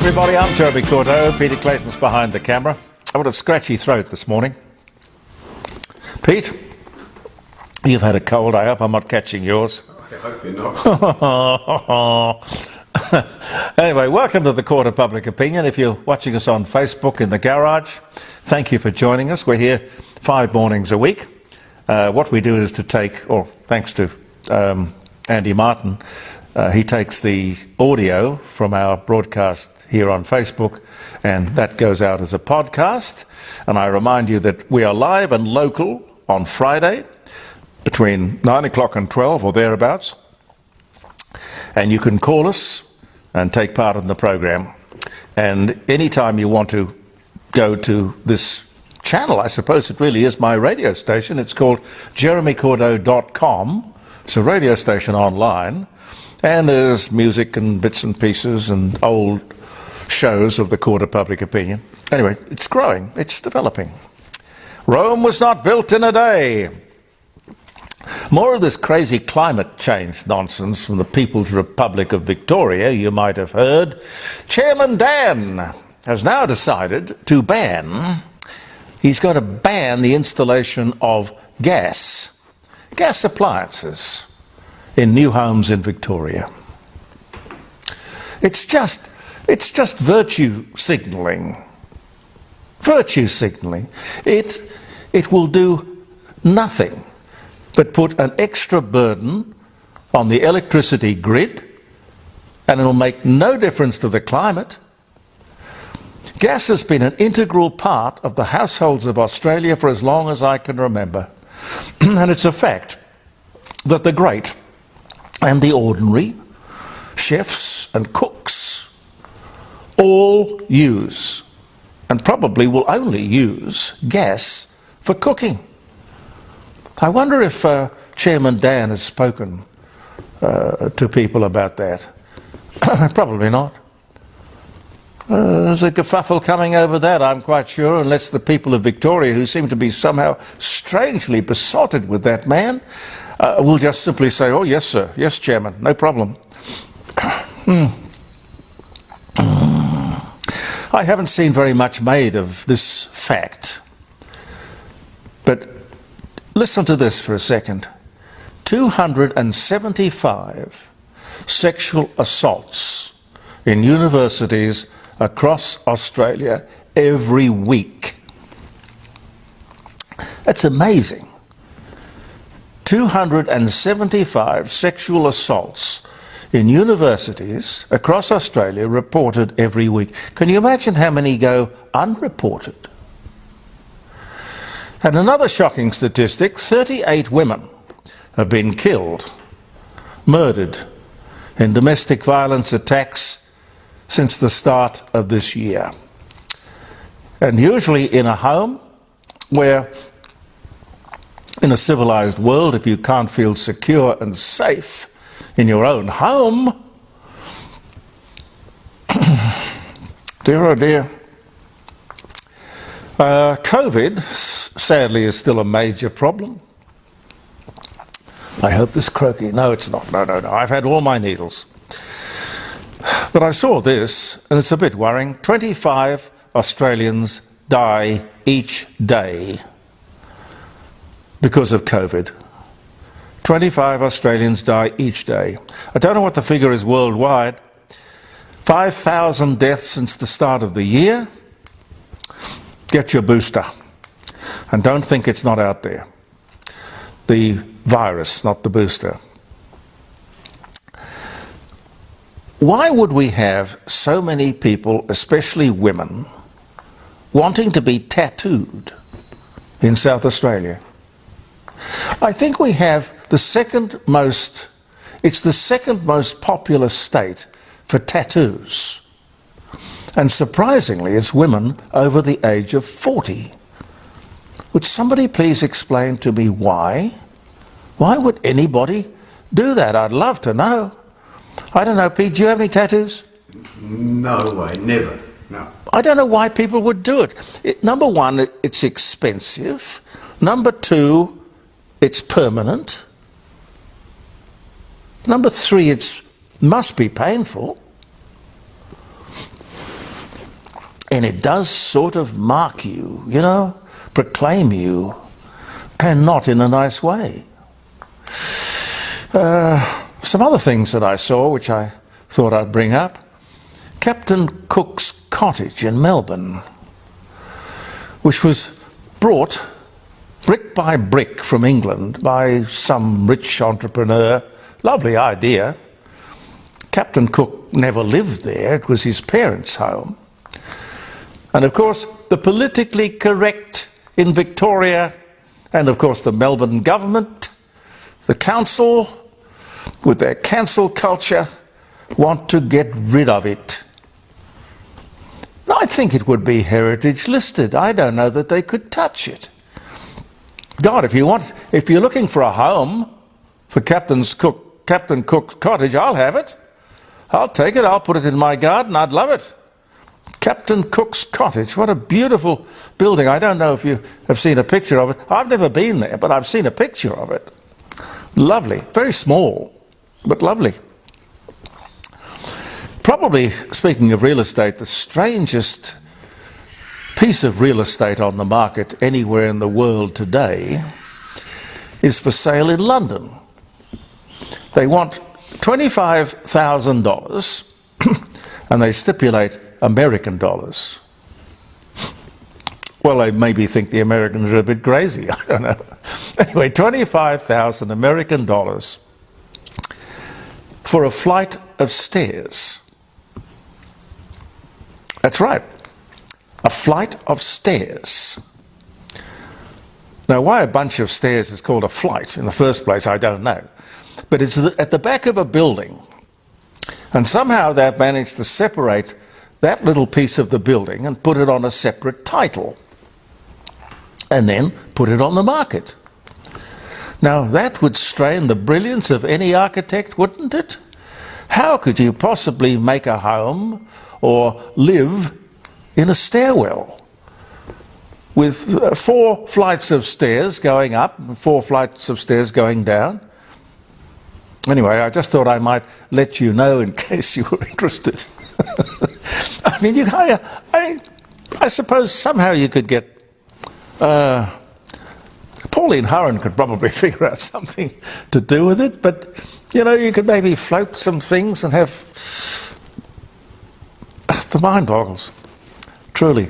everybody, I'm Jeremy Cordeaux. Peter Clayton's behind the camera. I've got a scratchy throat this morning. Pete, you've had a cold. I hope I'm not catching yours. I hope you're not. Anyway, welcome to the Court of Public Opinion. If you're watching us on Facebook in the garage, thank you for joining us. We're here 5 mornings a week. What we do is to take, or thanks to Andy Martin, he takes the audio from our broadcast here on Facebook, and that goes out as a podcast. And I remind you that we are live and local on Friday between 9 o'clock and 12 or thereabouts. And you can call us and take part in the program. And anytime you want to go to this channel, I suppose it really is my radio station. It's called jeremycordeaux.com. It's a radio station online. And there's music and bits and pieces and old shows of the Court of Public Opinion. Anyway, it's growing, it's developing. Rome was not built in a day. More of this crazy climate change nonsense from the People's Republic of Victoria, you might have heard. Chairman Dan has now decided to he's going to ban the installation of gas appliances in new homes in Victoria. It's just virtue signalling. Virtue signalling. It will do nothing but put an extra burden on the electricity grid, and it'll make no difference to the climate. Gas has been an integral part of the households of Australia for as long as I can remember. And it's a fact that the great and the ordinary, chefs and cooks, all use, and probably will only use, gas for cooking. I wonder if Chairman Dan has spoken to people about that. Probably not. There's a kerfuffle coming over that, I'm quite sure, unless the people of Victoria, who seem to be somehow strangely besotted with that man, will just simply say, oh, yes, sir, yes, Chairman, no problem. I haven't seen very much made of this fact, but listen to this for a second. 275 sexual assaults in universities across Australia every week. That's amazing. 275 sexual assaults in universities across Australia reported every week. Can you imagine how many go unreported? And another shocking statistic, 38 women have been killed, murdered in domestic violence attacks since the start of this year. And usually in a home where, in a civilized world, if you can't feel secure and safe in your own home, dear oh dear. COVID, sadly, is still a major problem. I hope this croaky. No, it's not. No. I've had all my needles. But I saw this, and it's a bit worrying. 25 Australians die each day because of COVID. 25 Australians die each day. I don't know what the figure is worldwide. 5,000 deaths since the start of the year. Get your booster. And don't think it's not out there. The virus, not the booster. Why would we have so many people, especially women, wanting to be tattooed in South Australia? I think we have the second most popular state for tattoos. And surprisingly, it's women over the age of 40. Would somebody please explain to me why? Why would anybody do that? I'd love to know. I don't know, Pete, do you have any tattoos? No way, never, no. I don't know why people would do it. Number one, it's expensive. Number two, it's permanent. Number three, it must be painful. And it does sort of mark you, you know, proclaim you, and not in a nice way. Some other things that I saw, which I thought I'd bring up. Captain Cook's Cottage in Melbourne, which was brought brick by brick from England by some rich entrepreneur. Lovely idea. Captain Cook never lived there. It was his parents' home. And of course, the politically correct in Victoria, and of course the Melbourne government, the council, with their cancel culture, want to get rid of it. I think it would be heritage listed. I don't know that they could touch it. God, if you're looking for a home for Captain Cook's Cottage, I'll have it. I'll take it. I'll put it in my garden. I'd love it. Captain Cook's Cottage. What a beautiful building. I don't know if you have seen a picture of it. I've never been there, but I've seen a picture of it. Lovely. Very small, but lovely. Probably, speaking of real estate, the strangest piece of real estate on the market anywhere in the world today is for sale in London. They want $25,000 and they stipulate American dollars. Well, they maybe think the Americans are a bit crazy, I don't know. Anyway, 25,000 American dollars for a flight of stairs. That's right, a flight of stairs. Now, why a bunch of stairs is called a flight in the first place, I don't know. But it's at the back of a building. And somehow they've managed to separate that little piece of the building and put it on a separate title. And then put it on the market. Now, that would strain the brilliance of any architect, wouldn't it? How could you possibly make a home or live in a stairwell with 4 flights of stairs going up and 4 flights of stairs going down? Anyway, I just thought I might let you know in case you were interested. I mean, I suppose somehow you could get... Pauline Hurren could probably figure out something to do with it, but, you know, you could maybe float some things and have... The mind boggles, truly.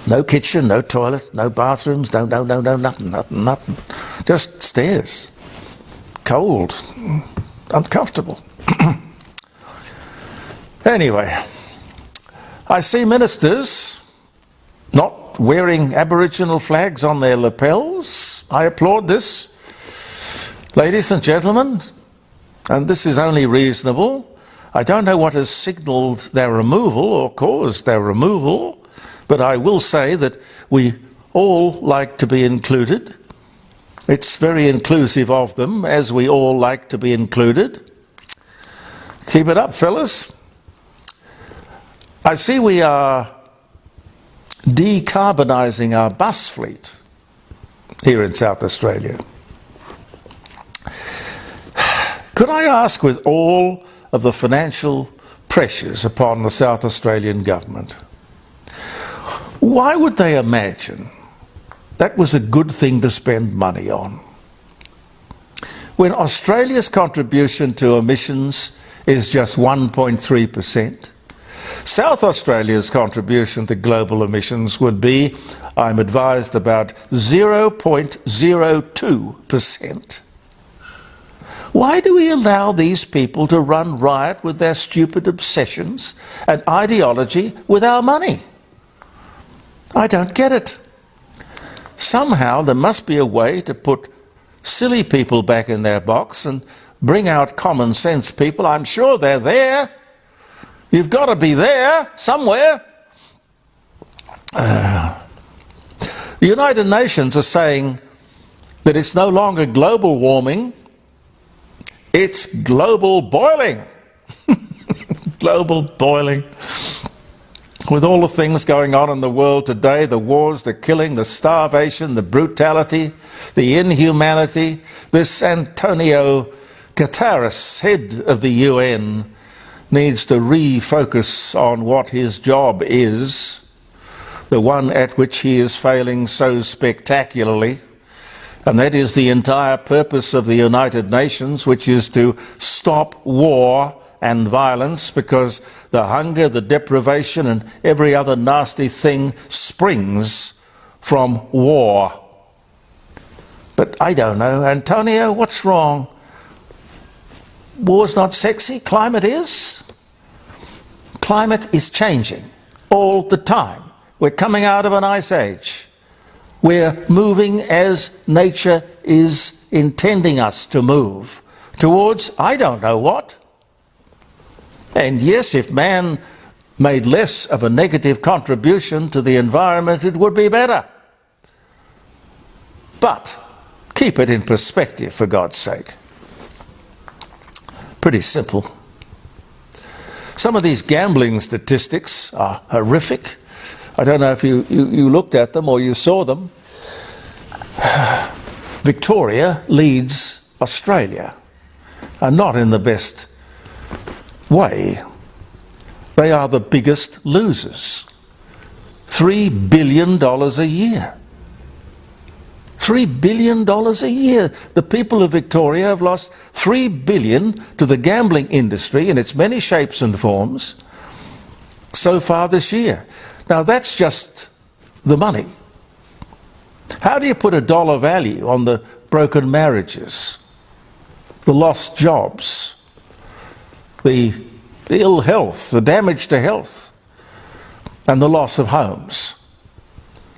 No kitchen, no toilet, no bathrooms, no, nothing. Just stairs. Cold, uncomfortable. Anyway, I see ministers not wearing Aboriginal flags on their lapels. I applaud this, ladies and gentlemen, and this is only reasonable. I don't know what has signalled their removal or caused their removal, but I will say that we all like to be included. It's very inclusive of them, as we all like to be included. Keep it up, fellas. I see we are decarbonising our bus fleet here in South Australia. Could I ask, with all of the financial pressures upon the South Australian government, why would they imagine that was a good thing to spend money on, when Australia's contribution to emissions is just 1.3%? South Australia's contribution to global emissions would be, I'm advised, about 0.02%. Why do we allow these people to run riot with their stupid obsessions and ideology with our money? I don't get it. Somehow there must be a way to put silly people back in their box and bring out common sense people. I'm sure they're there. You've got to be there somewhere. The United Nations are saying that it's no longer global warming, it's global boiling. Global boiling. With all the things going on in the world today, the wars, the killing, the starvation, the brutality, the inhumanity, this Antonio Guterres, head of the UN, needs to refocus on what his job is, the one at which he is failing so spectacularly, and that is the entire purpose of the United Nations, which is to stop war and violence, because the hunger, the deprivation and every other nasty thing springs from war. But I don't know, Antonio, what's wrong? War's not sexy, climate is. Climate is changing all the time. We're coming out of an ice age. We're moving as nature is intending us to move towards I don't know what. And yes, if man made less of a negative contribution to the environment, it would be better. But keep it in perspective, for God's sake. Pretty simple. Some of these gambling statistics are horrific. I don't know if you looked at them or you saw them. Victoria leads Australia, and not in the best way. They are the biggest losers. $3 billion a year. $3 billion a year. The people of Victoria have lost $3 billion to the gambling industry in its many shapes and forms so far this year. Now that's just the money. How do you put a dollar value on the broken marriages, the lost jobs, the ill health, the damage to health, and the loss of homes,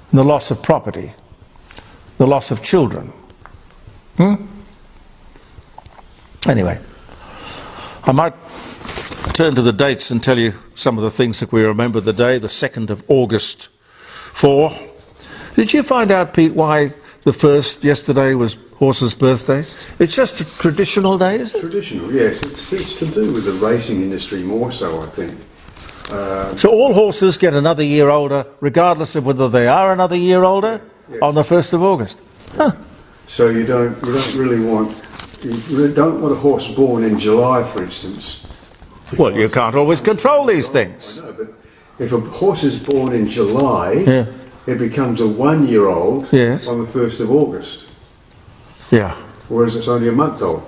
and the loss of property, the loss of children? Anyway, I might turn to the dates and tell you some of the things that we remember the day, the 2nd of August 4. Did you find out, Pete, why the 1st yesterday was Horse's birthday? It's just a traditional day, is it? Traditional, yes. It's to do with the racing industry more so, I think. So all horses get another year older, regardless of whether they are another year older, on the 1st of August. Huh. So you don't really want a horse born in July, for instance. Well, you can't always control these things. I know, but if a horse is born in July, it becomes a 1-year-old on the 1st of August. Yeah. Whereas it's only a month old.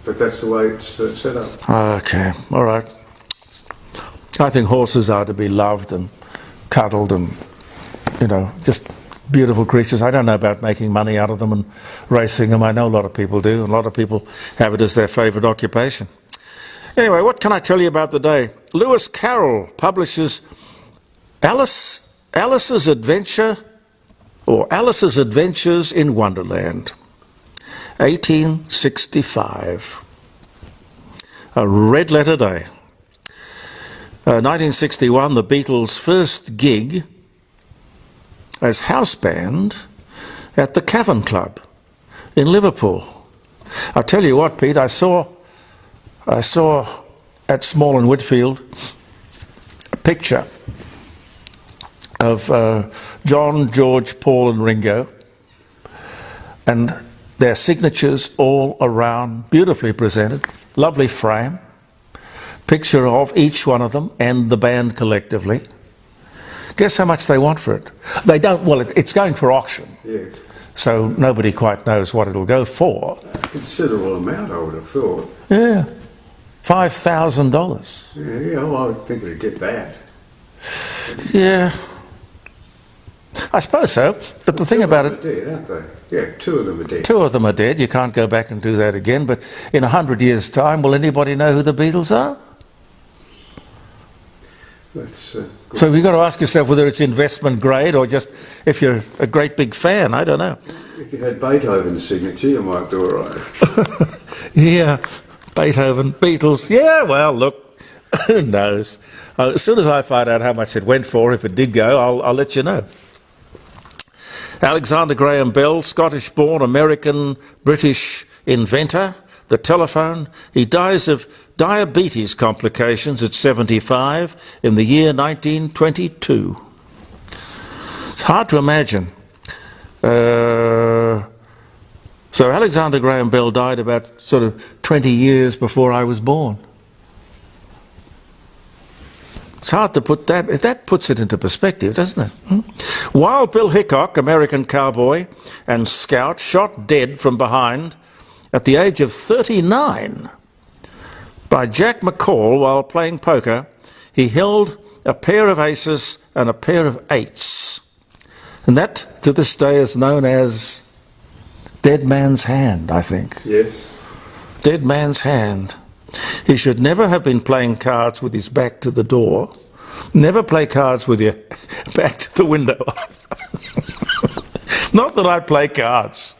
But that's the way it's set up. Okay, all right. I think horses are to be loved and cuddled and, just beautiful creatures. I don't know about making money out of them and racing them. I know a lot of people do, and a lot of people have it as their favourite occupation. Anyway, what can I tell you about the day? Lewis Carroll publishes Alice's Adventures in Wonderland, 1865. A red letter day. 1961, the Beatles' first gig as house band at the Cavern Club in Liverpool. I'll tell you what, Pete, I saw at Small and Whitfield a picture of John, George, Paul and Ringo, and their signatures all around, beautifully presented, lovely frame, picture of each one of them and the band collectively. Guess how much they want for it? They don't, well, it's going for auction. Yes. So nobody quite knows what it'll go for. A considerable amount, I would have thought. Yeah. $5,000. Yeah, well, I would think we'd get that. Yeah. I suppose so. But the thing about it... Two of them are dead, aren't they? Yeah, 2 of them are dead. 2 of them are dead. You can't go back and do that again. But in 100 years' time, will anybody know who the Beatles are? That's So you've got to ask yourself whether it's investment grade or just if you're a great big fan. I don't know. If you had Beethoven's signature, you might do all right. Yeah, Beethoven, Beatles. Yeah, well, look, who knows? As soon as I find out how much it went for, if it did go, I'll let you know. Alexander Graham Bell, Scottish-born American-British inventor, the telephone. He dies of diabetes complications at 75 in the year 1922. It's hard to imagine. So Alexander Graham Bell died about sort of 20 years before I was born. It's hard to put that. That puts it into perspective, doesn't it? Wild Bill Hickok, American cowboy and scout, shot dead from behind at the age of 39 by Jack McCall while playing poker. He held a pair of aces and a pair of eights. And that, to this day, is known as Dead Man's Hand, I think. Yes. Dead Man's Hand. He should never have been playing cards with his back to the door. Never play cards with your back to the window. Not that I play cards.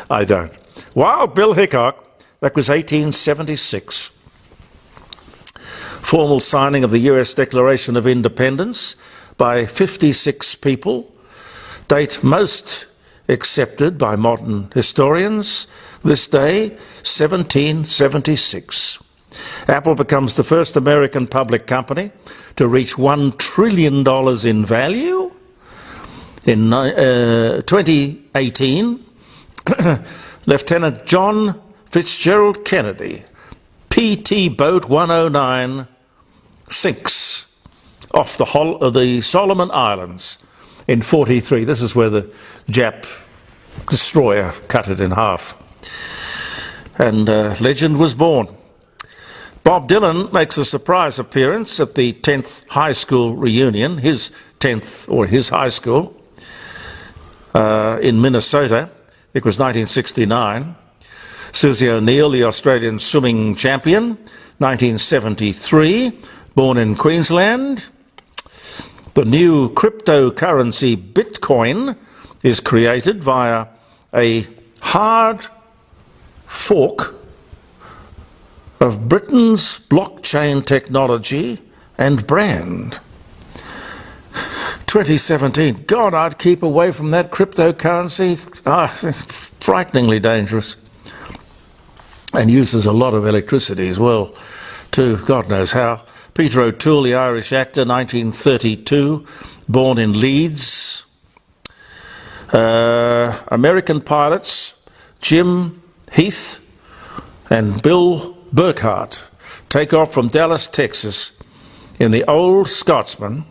I don't. Wild Bill Hickok, that was 1876. Formal signing of the US Declaration of Independence by 56 people. Date most accepted by modern historians. This day, 1776. Apple becomes the first American public company to reach $1 trillion in value. In 2018, Lieutenant John Fitzgerald Kennedy, PT Boat 109, sinks off the Solomon Islands in 43. This is where the Jap destroyer cut it in half. And legend was born. Bob Dylan makes a surprise appearance at the 10th high school reunion, his 10th or his high school, in Minnesota. It was 1969. Susie O'Neill, the Australian swimming champion, 1973, born in Queensland. The new cryptocurrency Bitcoin is created via a hard fork of Britain's blockchain technology and brand. 2017. God, I'd keep away from that cryptocurrency. Frighteningly dangerous. And uses a lot of electricity as well, too. God knows how. Peter O'Toole, the Irish actor, 1932, born in Leeds. American pilots, Jim Heath and Bill Burkhart, take off from Dallas, Texas, in the Old Scotsman,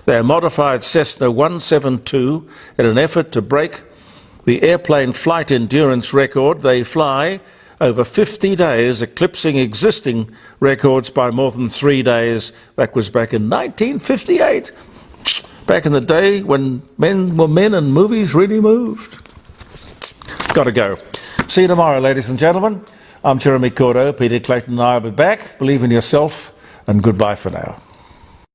their modified Cessna 172, in an effort to break the airplane flight endurance record. They fly over 50 days, eclipsing existing records by more than 3 days. That was back in 1958, back in the day when men were men and movies really moved. Got to go. See you tomorrow, ladies and gentlemen. I'm Jeremy Cordo. Peter Clayton and I will be back. Believe in yourself, and goodbye for now.